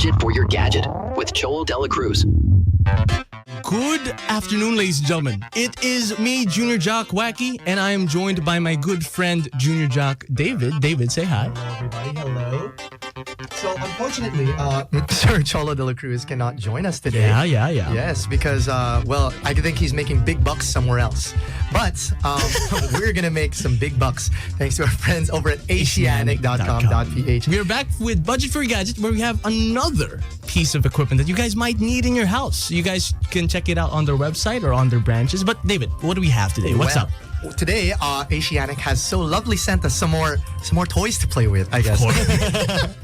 budget for your gadget with Cholo Dela Cruz. Good afternoon, ladies and gentlemen. It is me, Junior Jock Wacky, and I am joined by my good friend, Junior Jock David. David, say hi. Hello, everybody. Hello. So, unfortunately, Sir Cholo Dela Cruz cannot join us today. Yeah. Yes, because, I think he's making big bucks somewhere else. But we're going to make some big bucks thanks to our friends over at Asianic.com.ph. We are back with Budget for Your Gadget, where we have another piece of equipment that you guys might need in your house. You guys can check it out on their website or on their branches. But David, what do we have today? What's up? Today, Asianic has so lovely sent us some more toys to play with, I guess. Of course.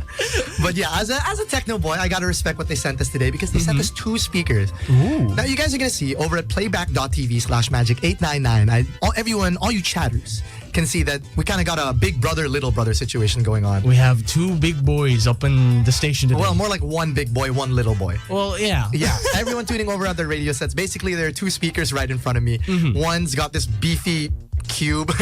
But yeah, as a techno boy, I gotta respect what they sent us today because they sent us 2 speakers. Ooh. Now you guys are gonna see over at playback.tv/magic899. All you chatters can see that we kind of got a big brother, little brother situation going on. We have 2 big boys up in the station today. Well, more like 1 big boy, 1 little boy. Well, yeah. Yeah, everyone tuning over at their radio sets. Basically, there are 2 speakers right in front of me. One's got this beefy cube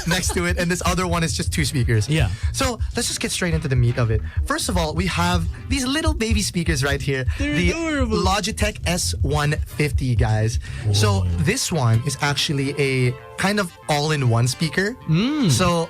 next to it, and this other one is just 2 speakers. Yeah. So let's just get straight into the meat of it. First of all, we have these little baby speakers right here. They're the adorable. Logitech S150, guys. Whoa. So this one is actually a kind of all-in-one speaker. So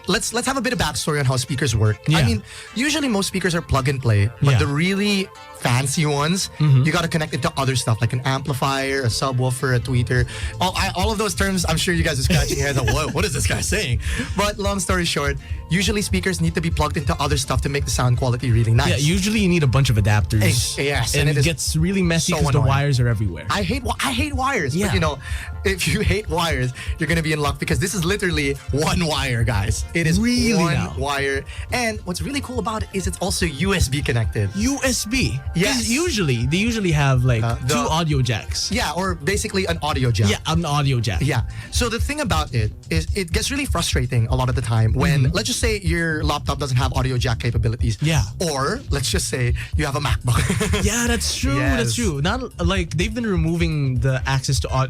let's have a bit of backstory on how speakers work. Yeah. I mean, usually most speakers are plug and play, but Yeah. the really fancy ones, you got to connect it to other stuff like an amplifier, a subwoofer, a tweeter. All of those terms, I'm sure you guys are scratching your heads like, whoa, what is this guy saying? But long story short, usually speakers need to be plugged into other stuff to make the sound quality really nice. Yeah, usually you need a bunch of adapters. Yes, and it it is gets really messy so because the annoying. wires are everywhere. I hate wires. Yeah. But you know, if you hate wires, you're going to be in luck because this is literally 1 wire, guys. It is Really 1 now? wire. And what's really cool about it is it's also USB connected. USB. 'Cause Yes. They usually have like the- 2 audio jacks. Yeah, or basically an audio jack. Yeah, an audio jack. Yeah. So the thing about it is it gets really frustrating a lot of the time when, let's just say your laptop doesn't have audio jack capabilities. Yeah. Or let's just say you have a MacBook. Yeah, that's true. Yes. That's true. Not like they've been removing the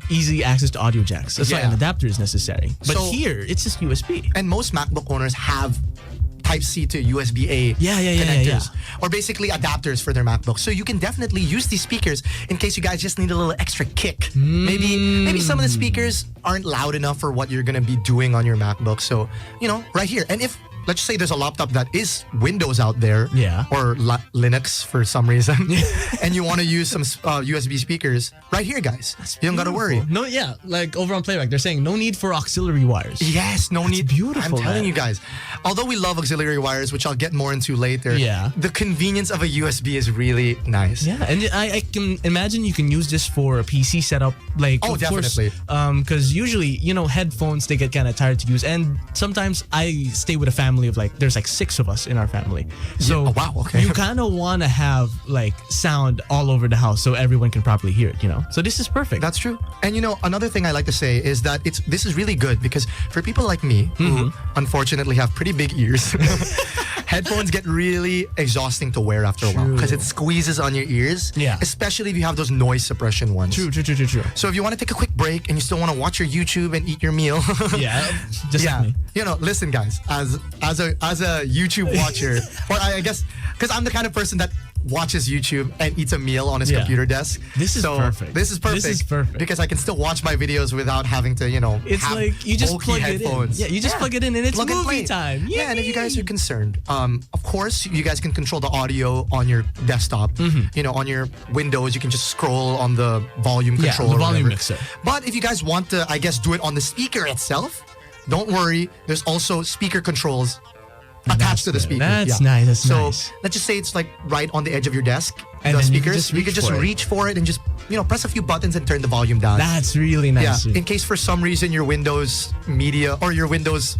easy access to audio jacks. That's why Yeah. an adapter is necessary. But So- here, it's just USB. And most MacBook owners have Type-C to USB-A Yeah. connectors. Or basically adapters for their MacBook. So you can definitely use these speakers in case you guys just need a little extra kick. Maybe some of the speakers aren't loud enough for what you're going to be doing on your MacBook. So, right here. And if, let's just say there's a laptop that is Windows out there. Yeah. Or Linux for some reason. And you want to use some USB speakers. Right here, guys. You don't got to worry. No, yeah. Like over on Playback, they're saying no need for auxiliary wires. Yes, no need. beautiful, I'm telling man. you guys. Although we love auxiliary wires, which I'll get more into later. Yeah. The convenience of a USB is really nice. Yeah, and I can imagine you can use this for a PC setup. Like, Oh, of definitely. course, because usually, headphones, they get kind of tired to use. And sometimes I stay with a family of there's 6 of us in our family. So Yeah. Oh, wow, okay. you kind of want to have sound all over the house so everyone can properly hear it, So this is perfect. That's true. And another thing I like to say is that this is really good because for people like me who unfortunately have pretty big ears, headphones get really exhausting to wear after a while because it squeezes on your ears. Yeah. Especially if you have those noise suppression ones. True. So if you want to take a quick break and you still want to watch your YouTube and eat your meal. Yeah, just like me. Listen, guys, as a YouTube watcher, or I guess because I'm the kind of person that watches YouTube and eats a meal on his computer desk. This is perfect. This is perfect because I can still watch my videos without having to, It's have like you just bulky plug headphones. it in. Yeah, you just plug it in and it's Plug and movie play. time. Yeah, and if you Yay! guys are concerned, of course, you guys can control the audio on your desktop. On your Windows, you can just scroll on the volume control. the or volume whatever. mixer. But if you guys want to, I guess, do it on the speaker itself, don't worry. There's also speaker controls attached to the speaker. That's nice. That's so nice. let's just say it's right on the edge of your desk. And the then you can speakers, just you can reach just for it. reach for it and just press a few buttons and turn the volume down. That's really nice. Yeah, in case for some reason your Windows Media or your Windows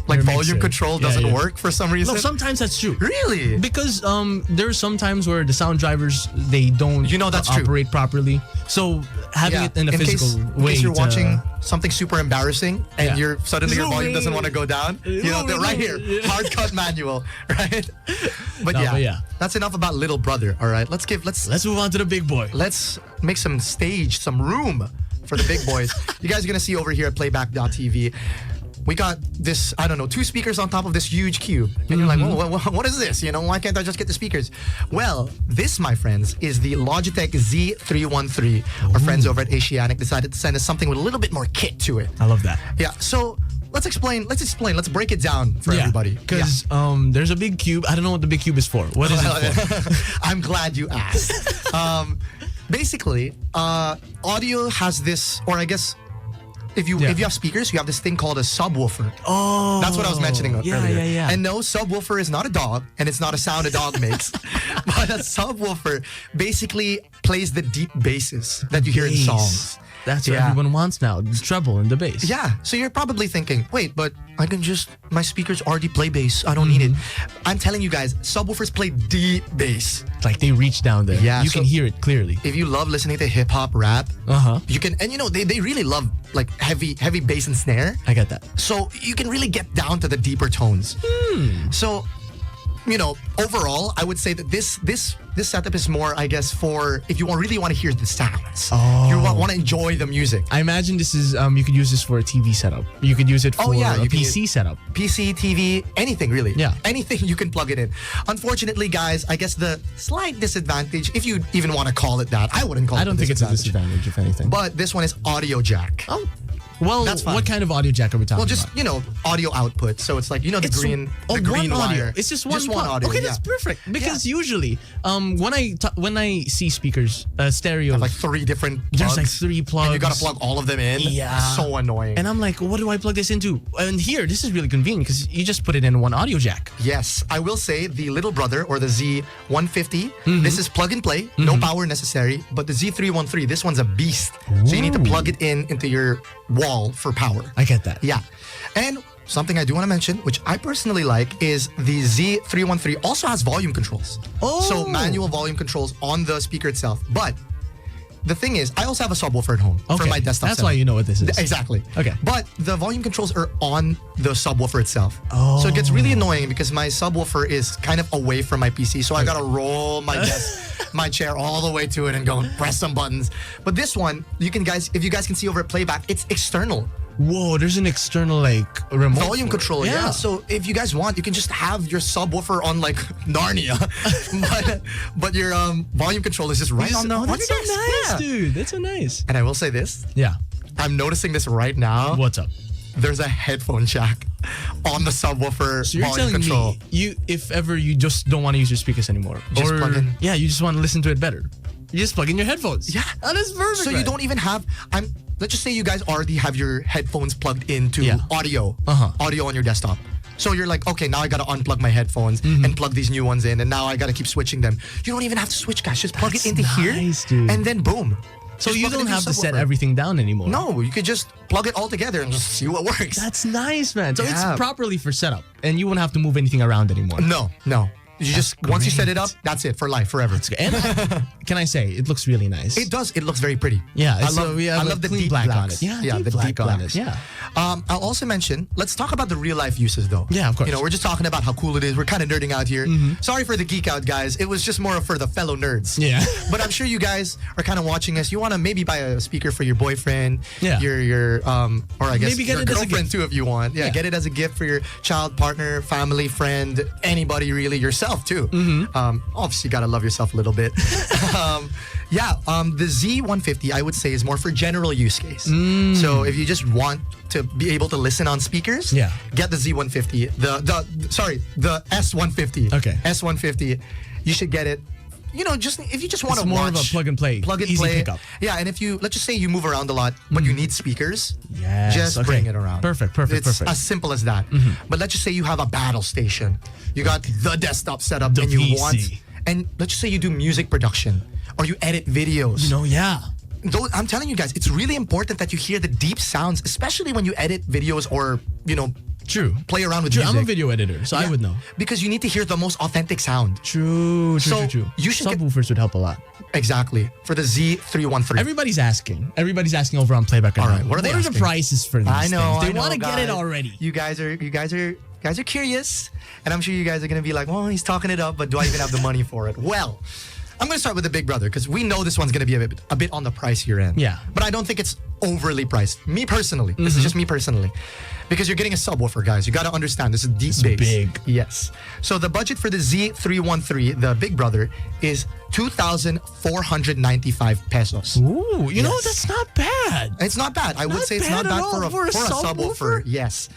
Your volume mixer. control doesn't work for some reason. No, sometimes that's true. Really? Because there's some times where the sound drivers they don't that's true. operate properly. So having it in a physical way. In case you're to- watching something super embarrassing and Yeah. suddenly your volume doesn't want to go down, they're right here, hard cut manual, right? But yeah. that's enough about little brother. All right, let's Let's move on to the big boy. let's make some stage, some room for the big boys. You guys are gonna see over here at playback.tv. we got this, I don't know, 2 speakers on top of this huge cube. And you're like, well, what is this? Why can't I just get the speakers? Well, this, my friends, is the Logitech Z313. Our friends over at Asiatic decided to send us something with a little bit more kit to it. I love that. Yeah, so let's explain. Let's break it down for everybody. Because there's a big cube. I don't know what the big cube is for. What is it for? I'm glad you asked. Basically, audio has this, or I guess, if you have speakers, you have this thing called a subwoofer. Oh, that's what I was mentioning earlier. Yeah. And no, subwoofer is not a dog, and it's not a sound a dog makes. But a subwoofer basically plays the deep basses that you hear in songs. That's what everyone wants now, the treble and the bass. Yeah, so you're probably thinking, wait, but I can just, my speakers already play bass. I don't need it. I'm telling you guys, subwoofers play deep bass. Like they reach down there. Yeah, you can hear it clearly. If you love listening to hip hop, rap, you can, and they really love like heavy bass and snare. I get that. So you can really get down to the deeper tones. So, overall, I would say that this setup is more, I guess, for if you really want to hear the sounds. You want to enjoy the music. I imagine this is, you could use this for a TV setup. You could use it for a PC setup. PC, TV, anything really. Yeah. Anything you can plug it in. Unfortunately, guys, I guess the slight disadvantage, if you even want to call it that, I wouldn't call it I don't think it's a disadvantage, if anything. But this one is audio jack. Oh. Well, that's fine. What kind of audio jack are we talking about? Well, just, audio output. So it's like, the green one wire. Audio. It's just one audio. Okay, that's perfect. Because usually, when I see speakers, stereo, like 3 different plugs. There's like 3 plugs. And you gotta plug all of them in. Yeah. So annoying. And I'm like, what do I plug this into? And here, this is really convenient because you just put it in one audio jack. Yes. I will say the little brother, or the Z150, this is plug and play. No power necessary. But the Z313, this one's a beast. Ooh. So you need to plug it into your wall for power. I get that. Yeah. And something I do want to mention, which I personally like, is the Z313 also has volume controls. Oh. So manual volume controls on the speaker itself. But the thing is, I also have a subwoofer at home for my desktop That's setup. why you know what this is. Exactly. Okay. But the volume controls are on the subwoofer itself. Oh. So it gets really annoying because my subwoofer is kind of away from my PC. So I got to roll my desk, my chair all the way to it and go and press some buttons. But this one, if you guys can see over at playback, it's external. Whoa, there's an external remote volume controller. Yeah. So if you guys want, you can just have your subwoofer on like Narnia, but your volume controller is just right on the. Oh, that's so nice, dude. That's so nice. And I will say this. Yeah. I'm noticing this right now. What's up? There's a headphone jack on the subwoofer so you're volume telling control. Me, if ever you just don't want to use your speakers anymore, just plug in. Yeah, you just want to listen to it better. You just plug in your headphones. Yeah, that is perfect. So you don't even have. Let's just say you guys already have your headphones plugged into audio on your desktop. So you're like, okay, now I gotta unplug my headphones and plug these new ones in, and now I gotta keep switching them. You don't even have to switch, guys. Just plug it into here, dude. and then boom. So just you don't have to set everything down anymore. No, you could just plug it all together and just see what works. That's nice, man. So it's properly for setup, and you won't have to move anything around anymore. No. Once you set it up, that's it for life, forever. And can I say, it looks really nice. It does. It looks very pretty. Yeah, I love the deep black blacks. on it. Yeah, the deep blacks. Yeah. I'll also mention, let's talk about the real life uses though. Yeah, of course. We're just talking about how cool it is. We're kind of nerding out here. Sorry for the geek out, guys. It was just more for the fellow nerds. Yeah. But I'm sure you guys are kind of watching us. You want to maybe buy a speaker for your boyfriend. Yeah. Your or I guess maybe get your it as a girlfriend too if you want. Yeah, get it as a gift for your child, partner, family, friend, anybody really, yourself too. Obviously, you gotta love yourself a little bit. The Z150 I would say is more for general use case. So if you just want to be able to listen on speakers, get the Z150. The S150. Okay. S150. You should get it. Just if you just want to watch. It's more of a plug and play. Easy pickup. Yeah, and if let's just say you move around a lot, but you need speakers. Yes. Just bring it around. Perfect. It's as simple as that. But let's just say you have a battle station. You got the desktop set up, the and you PC. and let's just say you do music production or you edit videos. I'm telling you guys, it's really important that you hear the deep sounds, especially when you edit videos or True. play around with music. I'm a video editor, so I would know. Because you need to hear the most authentic sound. True. You should Subwoofers would help a lot. Exactly. For the Z313. Everybody's asking over on Playback. All right. What are they asking? the prices for these I know. things? They want to get it already. You guys are curious, and I'm sure you guys are gonna be like, well, he's talking it up, but do I even have the money for it? Well, I'm going to start with the big brother because we know this one's going to be a bit on the pricier end. Yeah. But I don't think it's overly priced. Me personally. This is just me personally. Because you're getting a subwoofer, guys. You got to understand, this is deep bass. big. Yes. So the budget for the Z313, the big brother, is 2,495 pesos. Ooh, you know, Yes. that's not bad. It's not bad. I would Not say it's bad not at bad all for a for a subwoofer. subwoofer. Yes.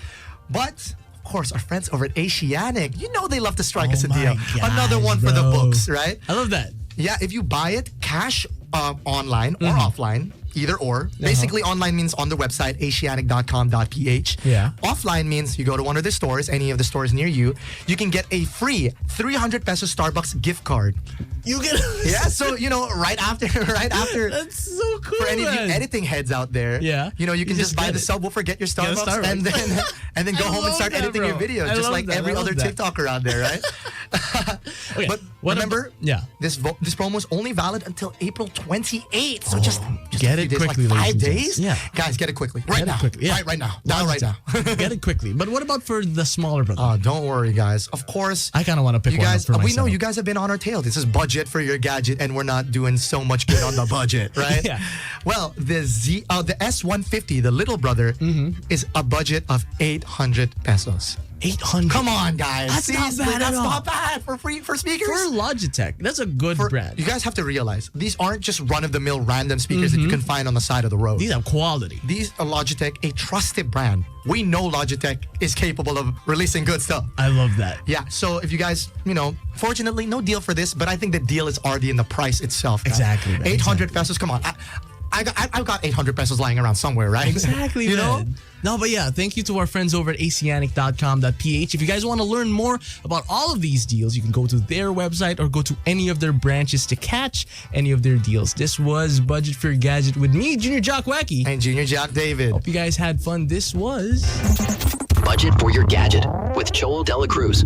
But, of course, our friends over at Asianic, you know they love to strike us a Oh my deal. gosh, Another one for the bro. books, right? I love that. Yeah, if you buy it cash online or Mm-hmm. offline, either or. Basically, online means on the website, asianic.com.ph. Yeah. Offline means you go to one of the stores, any of the stores near you, you can get a free 300 peso Starbucks gift card. You get Yeah, so, you know, right after, That's so cool. for any of you man. editing heads out there, Yeah. you know, you can You just just buy get the it. subwoofer, get your Get a Starbucks, Starbucks. and then go I home and love start that, editing your bro. videos, I just love like that. every I love other that. TikToker out there, right? Okay, But what remember, yeah. this promo is only valid until April 28th. So just get a it few days, quickly, like 5 ladies and days. gents. Yeah. Guys, get it quickly. Right Get it now. quickly, yeah. Right now. Now, right now. Get it quickly. But what about for the smaller brother? Don't worry, guys. Of course, I kind of want to pick you one guys, up for myself. we know you guys have been on our tail. This is budget for your gadget, and we're not doing so much good on the budget, right? Yeah. Well, the S150, the little brother, is a budget of 800 pesos. 800. Come on, guys. That's not Seriously, bad at that's all. not bad for speakers. For Logitech, that's a good brand. You guys have to realize these aren't just run-of-the-mill random speakers that you can find on the side of the road. These have quality. These are Logitech, a trusted brand. We know Logitech is capable of releasing good stuff. I love that. Yeah, so if you guys, you know, fortunately, no deal for this, but I think the deal is already in the price itself. Guys. Exactly, man, 800 pesos, come on. I've got 800 pesos lying around somewhere, right? Exactly, you man. know? No, but yeah, thank you to our friends over at asianic.com.ph. If you guys want to learn more about all of these deals, you can go to their website or go to any of their branches to catch any of their deals. This was Budget for Your Gadget with me, Junior Jock Wacky. And Junior Jack David. Hope you guys had fun. This was Budget for your gadget with Joel Dela Cruz.